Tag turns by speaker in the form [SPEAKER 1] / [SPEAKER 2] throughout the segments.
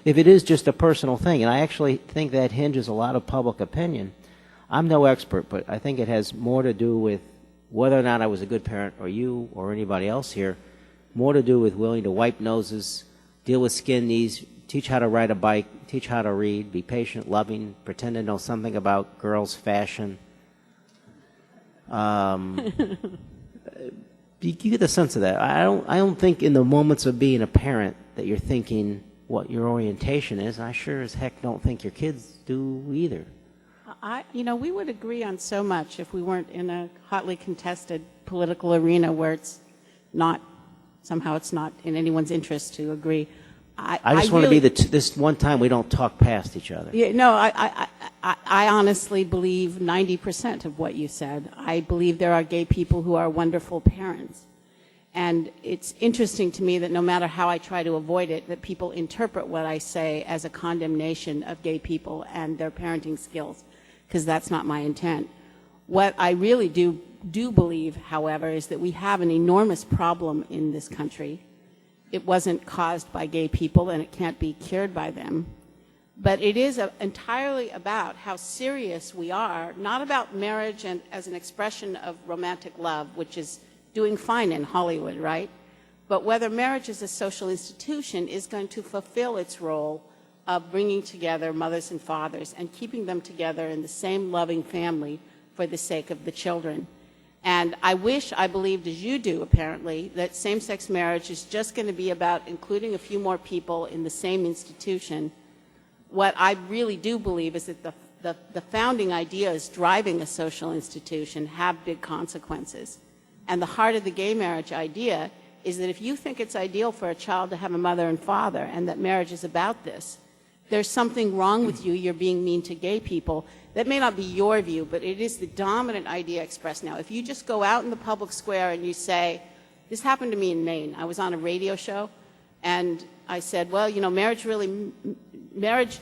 [SPEAKER 1] if it is just a personal thing, and I actually think that hinges a lot of public opinion. I'm no expert, but I think it has more to do with whether or not I was a good parent, or you or anybody else here, more to do with willing to wipe noses, deal with skin knees, teach how to ride a bike, teach how to read, be patient, loving, pretend to know something about girls' fashion. You get the sense of that. I don't think in the moments of being a parent that you're thinking what your orientation is. I sure as heck don't think your kids do either.
[SPEAKER 2] We would agree on so much if we weren't in a hotly contested political arena where it's not in anyone's interest to agree.
[SPEAKER 1] I just want to be this one time we don't talk past each other.
[SPEAKER 2] Yeah, no, I honestly believe 90% of what you said. I believe there are gay people who are wonderful parents. And it's interesting to me that no matter how I try to avoid it, that people interpret what I say as a condemnation of gay people and their parenting skills, because that's not my intent. What I really do believe, however, is that we have an enormous problem in this country. It wasn't caused by gay people, and it can't be cured by them. But it is entirely about how serious we are, not about marriage and as an expression of romantic love, which is doing fine in Hollywood, right? But whether marriage as a social institution is going to fulfill its role of bringing together mothers and fathers and keeping them together in the same loving family for the sake of the children. And I believed as you do apparently, that same-sex marriage is just going to be about including a few more people in the same institution. What I really do believe is that the founding ideas driving a social institution have big consequences. And the heart of the gay marriage idea is that if you think it's ideal for a child to have a mother and father and that marriage is about this, there's something wrong with you. You're being mean to gay people. That may not be your view, but it is the dominant idea expressed now. If you just go out in the public square and you say, this happened to me in Maine. I was on a radio show, and I said, well, marriage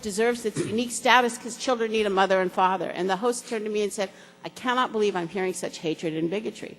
[SPEAKER 2] deserves its unique status because children need a mother and father. And the host turned to me and said, I cannot believe I'm hearing such hatred and bigotry.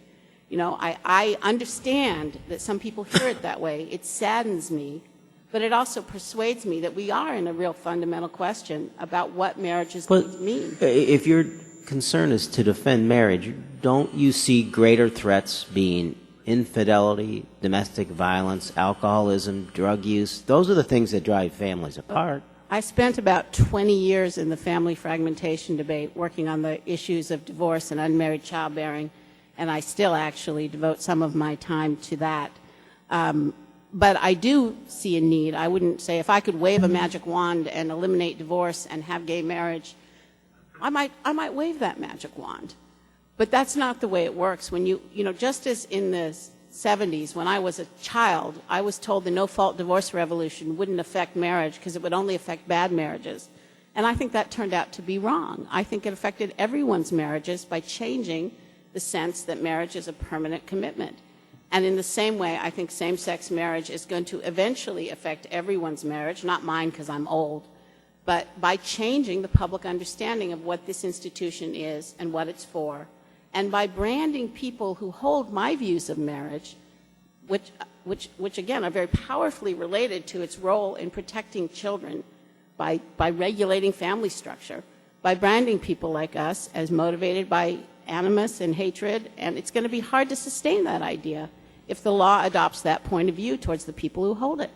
[SPEAKER 2] I understand that some people hear it that way. It saddens me. But it also persuades me that we are in a real fundamental question about what marriage is going to mean.
[SPEAKER 1] If your concern is to defend marriage, don't you see greater threats being infidelity, domestic violence, alcoholism, drug use? Those are the things that drive families apart.
[SPEAKER 2] I spent about 20 years in the family fragmentation debate working on the issues of divorce and unmarried childbearing, and I still actually devote some of my time to that. But I do see a need. I wouldn't say if I could wave a magic wand and eliminate divorce and have gay marriage, I might wave that magic wand. But that's not the way it works. When just as in the 70s, when I was a child, I was told the no-fault divorce revolution wouldn't affect marriage because it would only affect bad marriages. And I think that turned out to be wrong. I think it affected everyone's marriages by changing the sense that marriage is a permanent commitment. And in the same way, I think same-sex marriage is going to eventually affect everyone's marriage, not mine because I'm old, but by changing the public understanding of what this institution is and what it's for, and by branding people who hold my views of marriage, which again are very powerfully related to its role in protecting children by regulating family structure, by branding people like us as motivated by animus and hatred, and it's going to be hard to sustain that idea if the law adopts that point of view towards the people who hold it.